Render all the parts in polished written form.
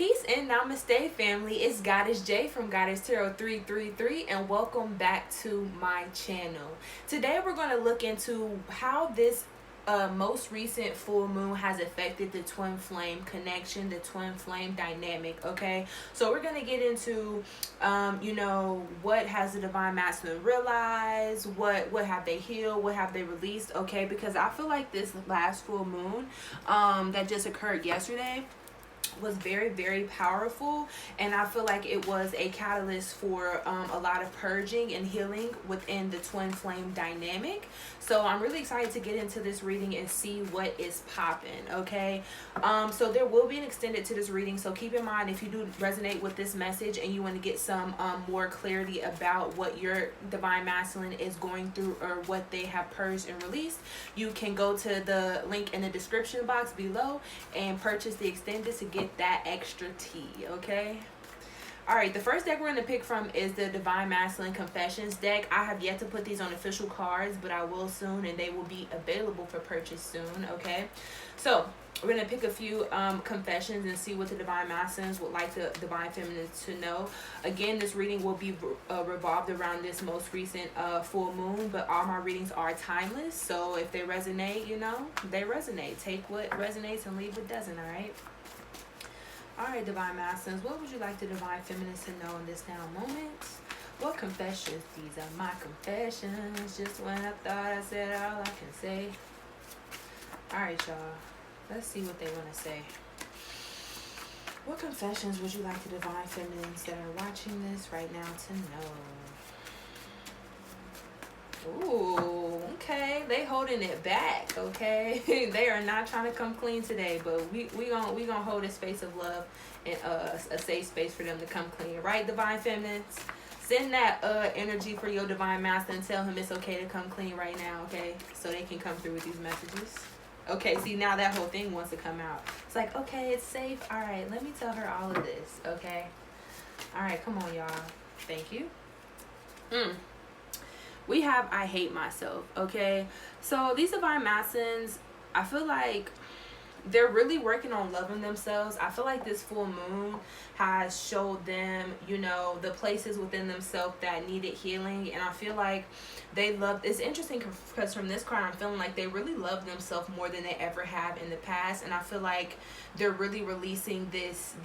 Peace and namaste, family. It's Goddess J from Goddess Tarot 333, and welcome back to my channel. Today we're going to look into how this most recent full moon has affected the twin flame connection, the twin flame dynamic. Okay, so we're going to get into what has the divine masculine realized, what have they healed, what have they released. Okay, because I feel like this last full moon that just occurred yesterday was very, very powerful, and I feel like it was a catalyst for a lot of purging and healing within the twin flame dynamic. So I'm really excited to get into this reading and see what is popping. Okay, so there will be an extended to this reading, so keep in mind, if you do resonate with this message and you want to get some more clarity about what your divine masculine is going through or what they have purged and released, you can go to the link in the description box below and purchase the extended to get that extra tea. Okay, all right, the first deck we're going to pick from is the Divine Masculine Confessions deck. I have yet to put these on official cards, but I will soon, and they will be available for purchase soon. Okay, so we're going to pick a few confessions and see what the Divine Masculines would like the Divine Feminines to know. Again, this reading will be revolved around this most recent full moon, but all my readings are timeless, so if they resonate, they resonate. Take what resonates and leave what doesn't. All right. All right, Divine Masculines, what would you like the Divine Feminines to know in this now moment? What confessions? These are my confessions. Just when I thought I said all I can say. All right, y'all. Let's see what they want to say. What confessions would you like the Divine Feminines that are watching this right now to know? Ooh, okay, they holding it back. Okay, they are not trying to come clean today, but we gonna hold a space of love and a safe space for them to come clean, right? Divine Feminines, send that energy for your Divine Masculine and tell him it's okay to come clean right now. Okay, so they can come through with these messages. Okay, see, now that whole thing wants to come out. It's like, okay, it's safe. All right, let me tell her all of this. Okay, all right, come on, y'all. Thank you. We have I hate myself. Okay, so these Divine Masculines, I feel like they're really working on loving themselves. I feel like this full moon has showed them, the places within themselves that needed healing, and I feel like they love. It's interesting because from this card I'm feeling like they really love themselves more than they ever have in the past, and I feel like they're really releasing this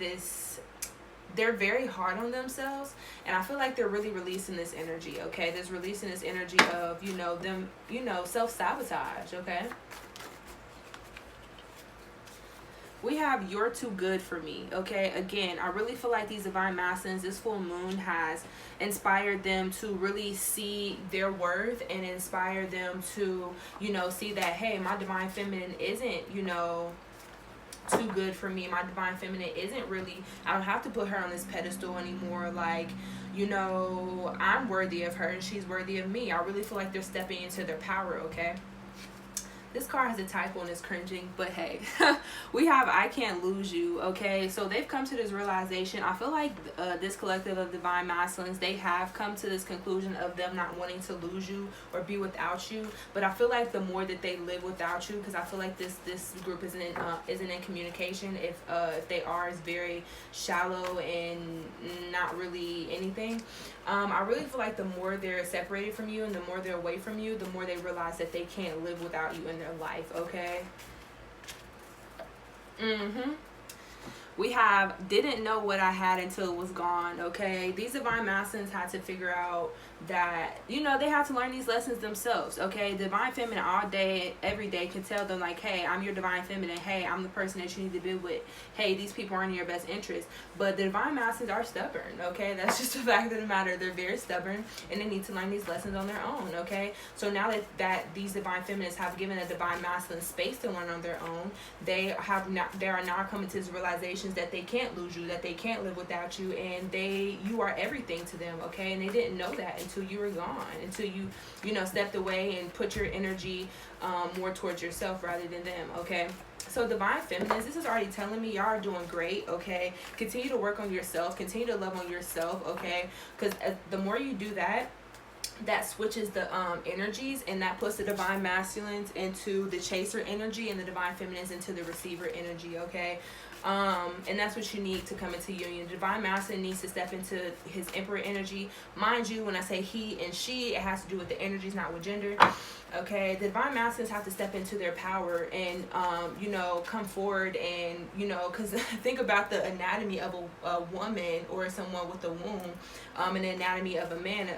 they're very hard on themselves, and I feel like they're really releasing this energy. Okay, there's releasing this energy of them self-sabotage. Okay, we have you're too good for me. Okay, again, I really feel like these Divine Masculines, this full moon has inspired them to really see their worth and inspire them to see that, hey, my Divine Feminine isn't too good for me. My Divine Feminine isn't really, I don't have to put her on this pedestal anymore. Like, I'm worthy of her and she's worthy of me. I really feel like they're stepping into their power. Okay, this card has a typo and it's cringing, but hey, we have I can't lose you. Okay, so they've come to this realization. I feel like this collective of Divine Masculines, they have come to this conclusion of them not wanting to lose you or be without you. But I feel like the more that they live without you, because I feel like this group isn't in communication. If they are, it's very shallow and not really anything. I really feel like the more they're separated from you and the more they're away from you, the more they realize that they can't live without you in their life. Okay. We have didn't know what I had until it was gone. Okay, these Divine Masculines had to figure out that they have to learn these lessons themselves. Okay, Divine Feminine all day every day can tell them like, hey, I'm your Divine Feminine, hey, I'm the person that you need to be with, hey, these people aren't in your best interest. But the Divine Masculines are stubborn. Okay, that's just the fact of the matter. They're very stubborn and they need to learn these lessons on their own. Okay, so now that these Divine Feminines have given a Divine Masculine space to learn on their own, they are now coming to this realization that they can't lose you, that they can't live without you, and you are everything to them. Okay, and they didn't know that until you were gone, until you stepped away and put your energy more towards yourself rather than them. Okay, so Divine Feminines, this is already telling me y'all are doing great. Okay, continue to work on yourself, continue to love on yourself. Okay, because the more you do that, that switches the energies, and that puts the divine masculines into the chaser energy and the divine feminines into the receiver energy, okay? And that's what you need to come into union. The divine masculine needs to step into his emperor energy. Mind you, when I say he and she, it has to do with the energies, not with gender. Okay, the divine masculines have to step into their power and come forward, and because think about the anatomy of a woman or someone with a womb, and the anatomy of a man.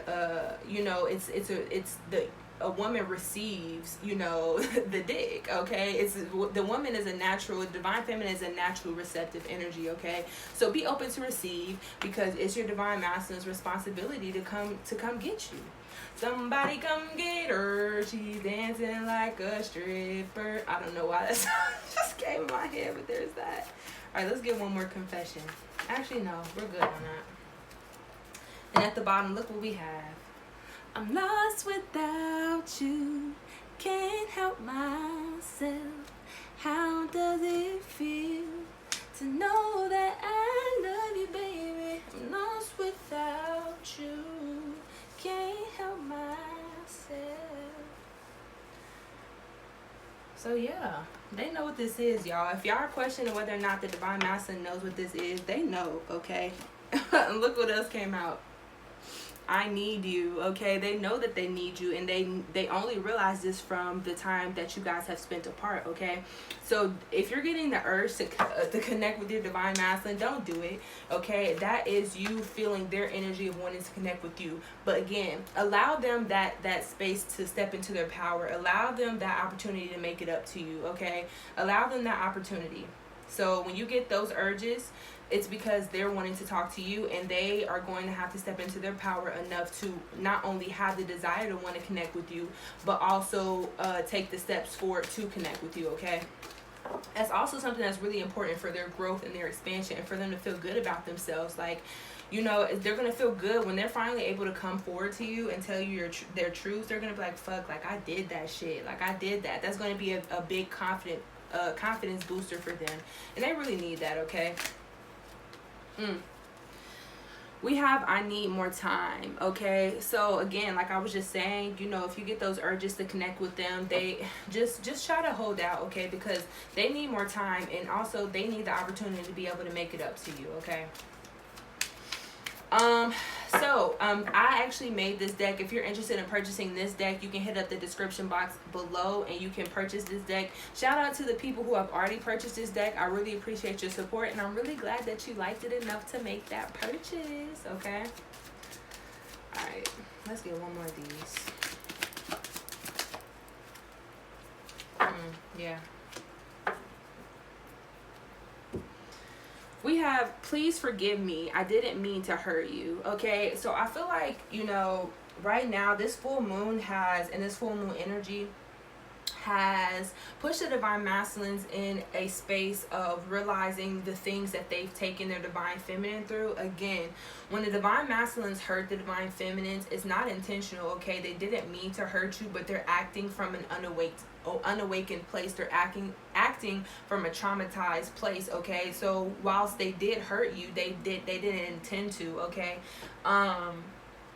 A woman receives, the dick, okay? It's the woman is a natural, divine feminine is a natural receptive energy, okay? So be open to receive, because it's your divine masculine's responsibility to come get you. Somebody come get her, she's dancing like a stripper. I don't know why that song just came in my head, but there's that. All right, let's get one more confession. Actually, no, we're good on that. And at the bottom, look what we have. I'm lost without you, can't help myself. How does it feel to know that I love you, baby? I'm lost without you, can't help myself. So yeah, they know what this is, y'all. If y'all are questioning whether or not the divine masculine knows what this is, they know, okay? Look what else came out. I need you, okay? They know that they need you, and they only realize this from the time that you guys have spent apart, okay? So if you're getting the urge to connect with your divine masculine, don't do it, okay? That is you feeling their energy of wanting to connect with you. But again, allow them that space to step into their power. Allow them that opportunity to make it up to you, okay? Allow them that opportunity. So when you get those urges, it's because they're wanting to talk to you, and they are going to have to step into their power enough to not only have the desire to want to connect with you, but also take the steps forward to connect with you, okay? That's also something that's really important for their growth and their expansion, and for them to feel good about themselves. Like, they're going to feel good when they're finally able to come forward to you and tell you their truths. They're going to be like, fuck, like I did that shit. Like I did that. That's going to be a big confidence booster for them. And they really need that, okay? We have I need more time, okay? So again, like I was just saying, if you get those urges to connect with them, they just try to hold out, okay? Because they need more time, and also they need the opportunity to be able to make it up to you, okay? I actually made this deck. If you're interested in purchasing this deck, you can hit up the description box below and you can purchase this deck. Shout out to the people who have already purchased this deck. I really appreciate your support, and I'm really glad that you liked it enough to make that purchase, okay? All right, let's get one more of these. Yeah. We have, please forgive me, I didn't mean to hurt you, okay? So I feel like, right now, this full moon and this full moon energy has pushed the divine masculines in a space of realizing the things that they've taken their divine feminine through. Again, when the divine masculines hurt the divine feminines, it's not intentional, okay? They didn't mean to hurt you, but they're acting from an unawakened place. They're acting from a traumatized place, okay? So whilst they did hurt you, they didn't intend to, okay?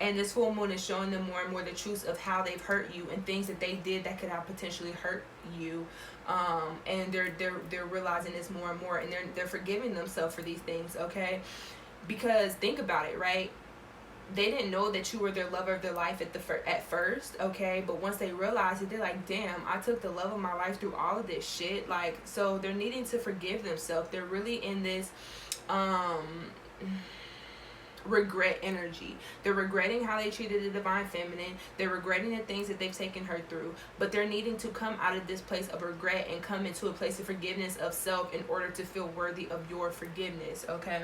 And this full moon is showing them more and more the truth of how they've hurt you and things that they did that could have potentially hurt you. And they're realizing this more and more, and they're forgiving themselves for these things, okay? Because think about it, right? They didn't know that you were their lover of their life at first, okay? But once they realized it, they're like, damn, I took the love of my life through all of this shit. Like, so they're needing to forgive themselves. They're really in this regret energy. They're regretting how they treated the divine feminine. They're regretting the things that they've taken her through, but they're needing to come out of this place of regret and come into a place of forgiveness of self in order to feel worthy of your forgiveness, okay?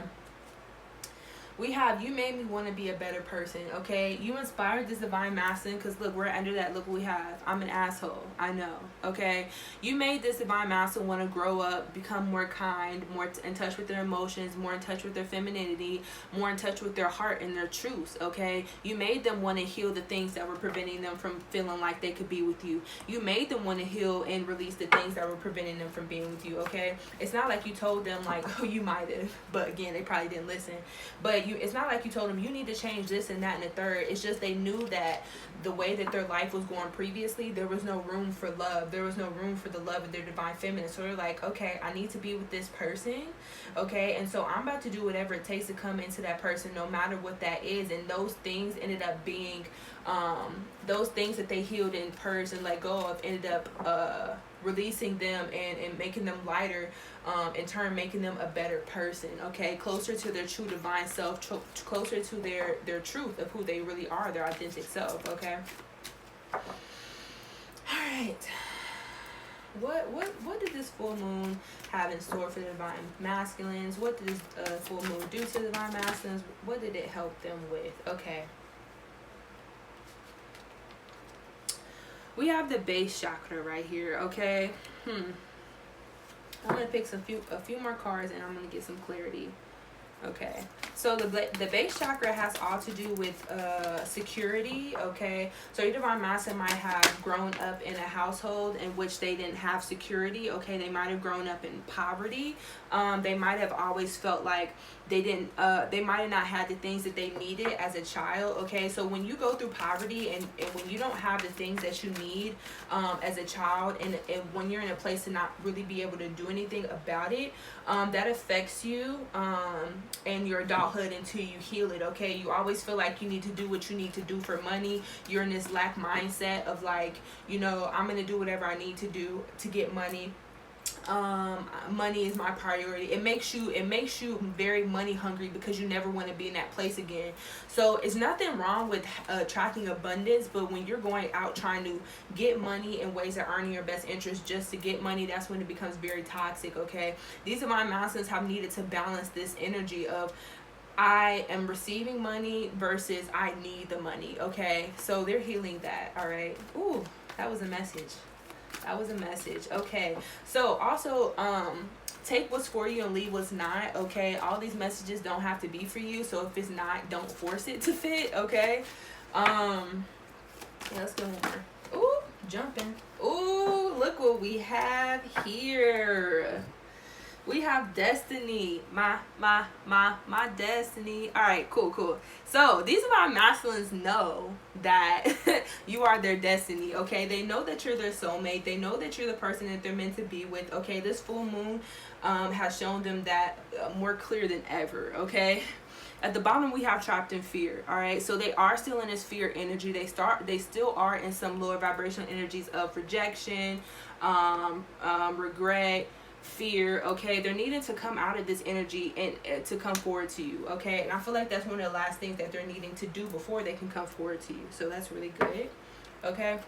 We have, you made me want to be a better person, okay? You inspired this divine masculine, because look, we're under that. Look what we have. I'm an asshole. I know, okay? You made this divine masculine want to grow up, become more kind, more in touch with their emotions, more in touch with their femininity, more in touch with their heart and their truths, okay? You made them want to heal the things that were preventing them from feeling like they could be with you. You made them want to heal and release the things that were preventing them from being with you, okay? It's not like you told them, like, oh, you might have, but again, they probably didn't listen. But it's not like you told them you need to change this and that and the third. It's just they knew that the way that their life was going previously, there was no room for love. There was no room for the love of their divine feminine. So they're like, okay, I need to be with this person, okay? And so I'm about to do whatever it takes to come into that person, no matter what that is. And those things ended up being, those things that they healed and purged and let go of ended up releasing them and making them lighter, in turn making them a better person, okay? Closer to their true divine self, closer to their truth of who they really are, their authentic self, okay? All right. What did this full moon have in store for the divine masculines? What did this full moon do to the divine masculines? What did it help them with? Okay. We have the base chakra right here, okay? I'm gonna pick a few more cards and I'm gonna get some clarity. Okay, so the base chakra has all to do with security, okay? So your divine masculine might have grown up in a household in which they didn't have security, okay? They might have grown up in poverty. They might have always felt like they didn't, they might have not had the things that they needed as a child, okay? So when you go through poverty and when you don't have the things that you need as a child, and when you're in a place to not really be able to do anything about it, that affects you and your adulthood until you heal it, okay? You always feel like you need to do what you need to do for money. You're in this lack mindset of like, you know, I'm gonna do whatever I need to do to get money. Money is my priority. It makes you very money hungry because you never want to be in that place again. So it's nothing wrong with attracting abundance, but when you're going out trying to get money in ways that aren't in your best interest just to get money, that's when it becomes very toxic, okay? These divine masculines have needed to balance this energy of I am receiving money versus I need the money, okay? So they're healing that, all right? Ooh, that was a message. That was a message. Okay. So also, take what's for you and leave what's not, okay? All these messages don't have to be for you. So if it's not, don't force it to fit, okay? Yeah, let's go more. Ooh, jumping. Ooh, look what we have here. We have destiny. My destiny. All right, cool. So these of our masculines know that you are their destiny, okay? They know that you're their soulmate. They know that you're the person that they're meant to be with, okay? This full moon has shown them that more clear than ever, okay? At the bottom, we have trapped in fear, all right? So they are still in this fear energy. They still are in some lower vibrational energies of rejection, regret, fear, okay? They're needing to come out of this energy and to come forward to you, okay? And I feel like that's one of the last things that they're needing to do before they can come forward to you. So that's really good, okay?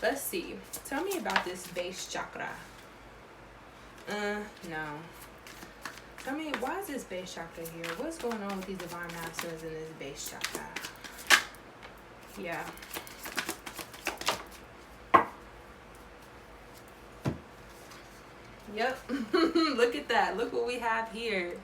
Let's see. Tell me about this base chakra. No. Tell me, why is this base chakra here? What's going on with these divine masculines in this base chakra? Yeah. Yep. Look at that. Look what we have here.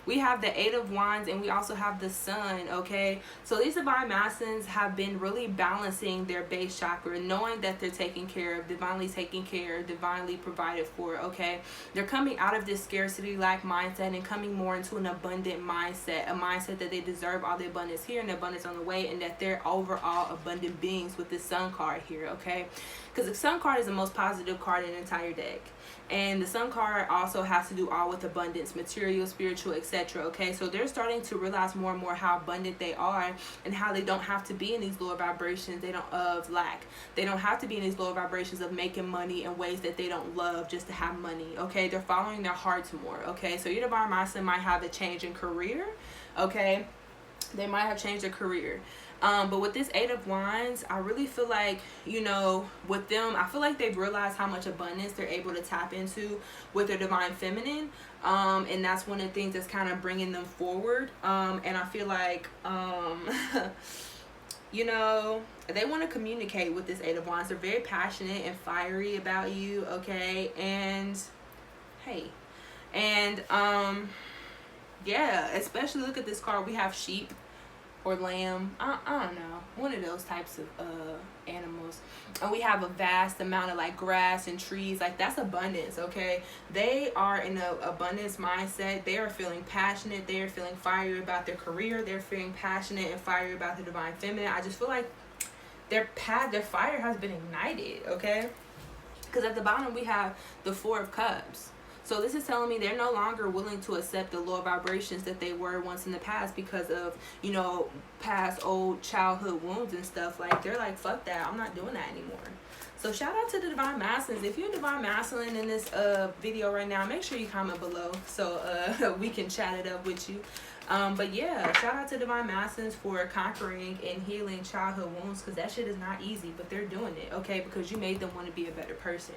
We have the 8 of Wands and we also have the Sun, okay? So these divine masculines have been really balancing their base chakra, knowing that they're taken care of, divinely taken care of, divinely provided for, okay? They're coming out of this scarcity lack mindset and coming more into an abundant mindset, a mindset that they deserve all the abundance here and the abundance on the way, and that they're overall abundant beings with this Sun card here, okay? Because the Sun card is the most positive card in the entire deck. And the Sun card also has to do all with abundance, material, spiritual, etc. Okay, so they're starting to realize more and more how abundant they are and how they don't have to be in these lower vibrations of lack. They don't have to be in these lower vibrations of making money in ways that they don't love just to have money. Okay, they're following their hearts more. Okay, so your divine masculine might have a change in career. Okay, they might have changed their career. But with this 8 of Wands, I really feel like, you know, with them, I feel like they've realized how much abundance they're able to tap into with their divine feminine. And that's one of the things that's kind of bringing them forward. And I feel like, you know, they want to communicate with this 8 of Wands. They're very passionate and fiery about you, okay? And, hey. And, yeah, especially look at this card. We have sheep. or lamb. I don't know, one of those types of animals. And we have a vast amount of like grass and trees. Like, that's abundance, okay? They are in a abundance mindset. They are feeling passionate. They are feeling fiery about their career. They're feeling passionate and fiery about the divine feminine. I just feel like their fire has been ignited, okay? Because at the bottom we have the Four of Cups. So this is telling me they're no longer willing to accept the lower vibrations that they were once in the past because of, you know, past old childhood wounds and stuff. Like, they're like, fuck that, I'm not doing that anymore. So shout out to the Divine Masculines. If you're a Divine Masculine in this video right now, make sure you comment below so we can chat it up with you. But yeah, shout out to Divine Masculines for conquering and healing childhood wounds, because that shit is not easy, but they're doing it, okay? Because you made them want to be a better person.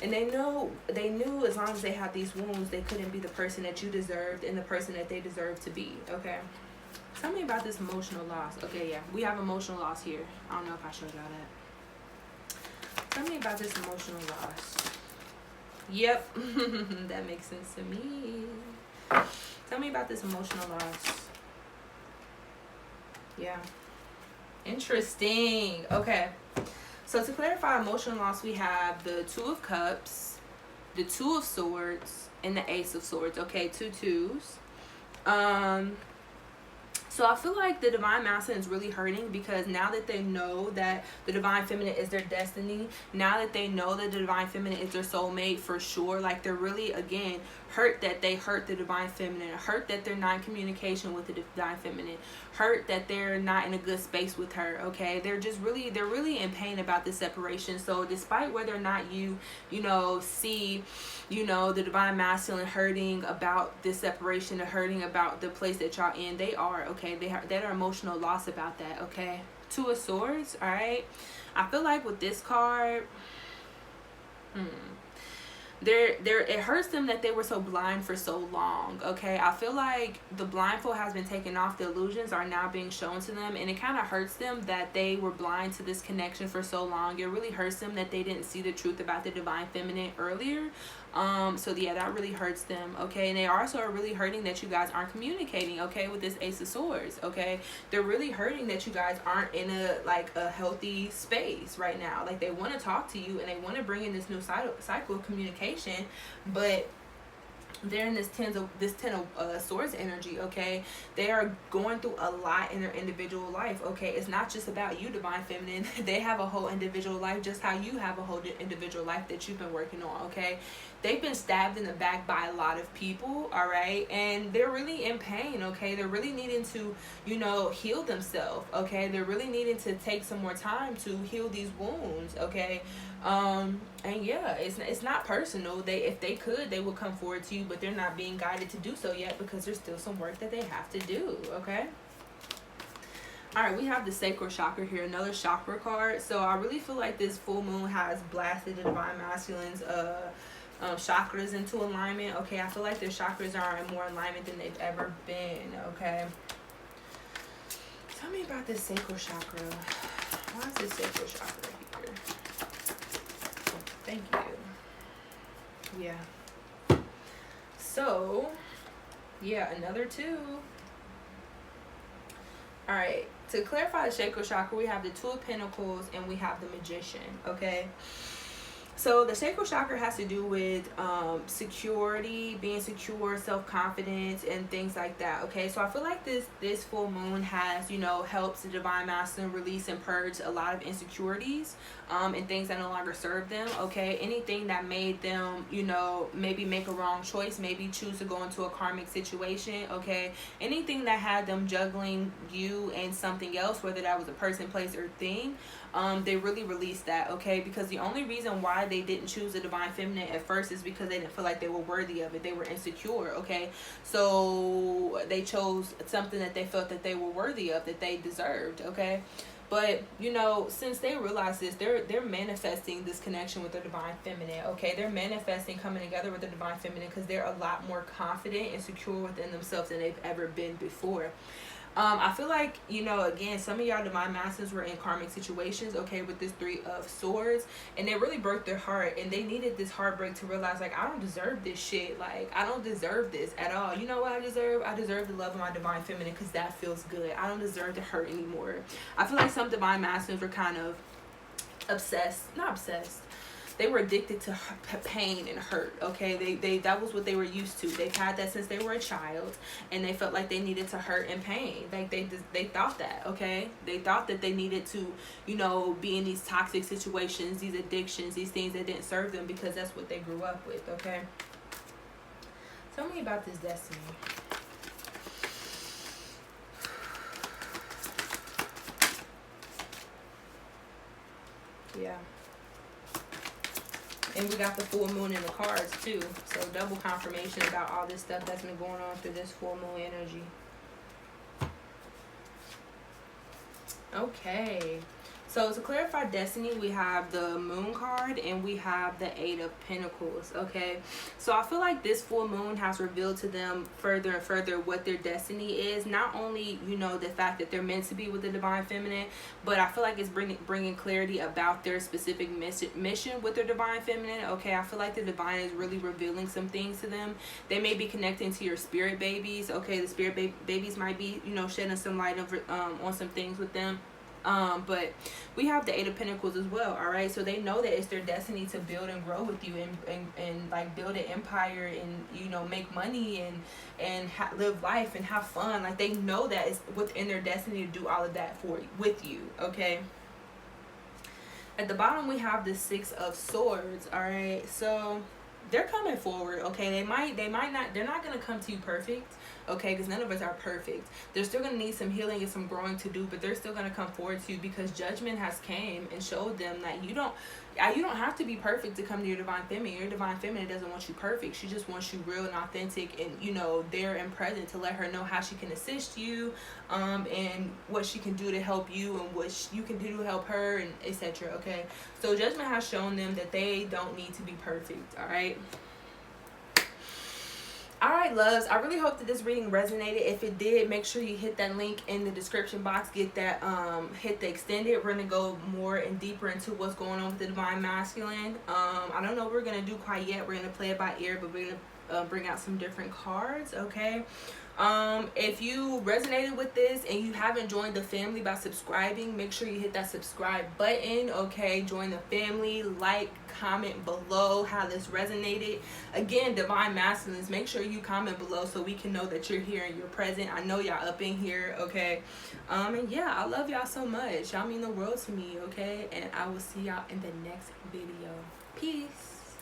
And they knew as long as they had these wounds, they couldn't be the person that you deserved and the person that they deserved to be, okay? Tell me about this emotional loss. Okay, yeah, we have emotional loss here. I don't know if I showed y'all that. Tell me about this emotional loss. Yep, that makes sense to me. Tell me about this emotional loss. Yeah. Interesting. Okay. So to clarify emotional loss, we have the Two of Cups, the Two of Swords, and the Ace of Swords. Okay, 2 twos. So I feel like the Divine Masculine is really hurting because now that they know that the Divine Feminine is their destiny, now that they know that the Divine Feminine is their soulmate for sure, like, they're really, again, hurt that they hurt the Divine Feminine, hurt that they're not in communication with the Divine Feminine, hurt that they're not in a good space with her, okay? They're really in pain about this separation. So despite whether or not you see, the Divine Masculine hurting about this separation, or hurting about the place that y'all in, they are, okay? They are emotional loss about that, okay? Two of Swords, all right? I feel like with this card, it hurts them that they were so blind for so long, okay? I feel like the blindfold has been taken off. The illusions are now being shown to them, and it kind of hurts them that they were blind to this connection for so long. It really hurts them that they didn't see the truth about the Divine Feminine earlier. So yeah, that really hurts them, okay? And they also are really hurting that you guys aren't communicating, okay, with this Ace of Swords, okay? They're really hurting that you guys aren't in a healthy space right now. Like, they want to talk to you and they want to bring in this new cycle of communication, but they're in this ten of swords energy, okay? They are going through a lot in their individual life, okay? It's not just about you, Divine Feminine. They have a whole individual life, just how you have a whole individual life that you've been working on, okay? They've been stabbed in the back by a lot of people, all right? And they're really in pain, okay? They're really needing to, heal themselves, okay? They're really needing to take some more time to heal these wounds, okay? And yeah, it's not personal. If they could, they would come forward to you, but they're not being guided to do so yet because there's still some work that they have to do, okay? All right, we have the sacral chakra here, another chakra card. So I really feel like this full moon has blasted the Divine Masculines chakras into alignment, okay? I feel like their chakras are in more alignment than they've ever been, okay? Tell me about this sacral chakra. Why is this sacral chakra here? Thank you. Yeah. So, yeah, another 2. All right. To clarify the sacral chakra, we have the Two of Pentacles and we have the Magician, okay? So the sacral chakra has to do with security, being secure, self-confidence, and things like that, okay? So I feel like this full moon has, helps the Divine Masculine release and purge a lot of insecurities and things that no longer serve them, okay? Anything that made them, maybe make a wrong choice, maybe choose to go into a karmic situation, okay? Anything that had them juggling you and something else, whether that was a person, place, or thing, they really released that, okay? Because the only reason why they didn't choose the Divine Feminine at first is because they didn't feel like they were worthy of it. They were insecure, okay? So they chose something that they felt that they were worthy of, that they deserved, okay? But, since they realize this, they're manifesting this connection with the Divine Feminine, okay? They're manifesting coming together with the Divine Feminine because they're a lot more confident and secure within themselves than they've ever been before. I feel like, you know, again, some of y'all divine masters were in karmic situations, okay, with this Three of Swords, and they really broke their heart, and they needed this heartbreak to realize, like, I don't deserve this shit. Like, I don't deserve this at all. You know what I deserve? I deserve the love of my divine feminine, because that feels good. I don't deserve to hurt anymore. I feel like some divine masters were kind of not obsessed, they were addicted to pain and hurt, okay? They that was what they were used to. They've had that since they were a child, and they felt like they needed to hurt and pain. Like, they thought that, okay? They thought that they needed to, you know, be in these toxic situations, these addictions, these things that didn't serve them, because that's what they grew up with, okay? Tell me about this destiny. Yeah. And we got the full moon in the cards too. So double confirmation about all this stuff that's been going on through this full moon energy. Okay. So to clarify destiny, we have the moon card and we have the Eight of Pentacles, okay? So I feel like this full moon has revealed to them further and further what their destiny is. Not only, you know, the fact that they're meant to be with the divine feminine, but I feel like it's bringing clarity about their specific mission with their divine feminine, okay? I feel like the divine is really revealing some things to them. They may be connecting to your spirit babies, okay? The spirit babies might be, you know, shedding some light over on some things with them. But we have the Eight of Pentacles as well, all right? So they know that it's their destiny to build and grow with you and like build an empire and, you know, make money and live life and have fun. Like, they know that it's within their destiny to do all of that with you, okay? At the bottom, we have the Six of Swords, all right? So they're coming forward, okay? They might not, they're not going to come to you perfect, okay? Because none of us are perfect. They're still going to need some healing and some growing to do, but they're still going to come forward to you, because judgment has came and showed them that you don't have to be perfect to come to your divine feminine. Your divine feminine doesn't want you perfect. She just wants you real and authentic and, you know, there and present, to let her know how she can assist you, and what she can do to help you and what you can do to help her, and etc. Okay, so judgment has shown them that they don't need to be perfect. All right. Alright, loves, I really hope that this reading resonated. If it did, make sure you hit that link in the description box. Get that, hit the extended. We're going to go more and deeper into what's going on with the divine masculine. I don't know what we're going to do quite yet. We're going to play it by ear, but we're going to bring out some different cards, okay? If you resonated with this and you haven't joined the family by subscribing, make sure you hit that subscribe button, okay? Join the family, like, comment below how this resonated. Again, divine masculines, make sure you comment below so we can know that you're here and you're present. I know y'all up in here, okay? And yeah, I love y'all so much. Y'all mean the world to me, okay? And I will see y'all in the next video. Peace.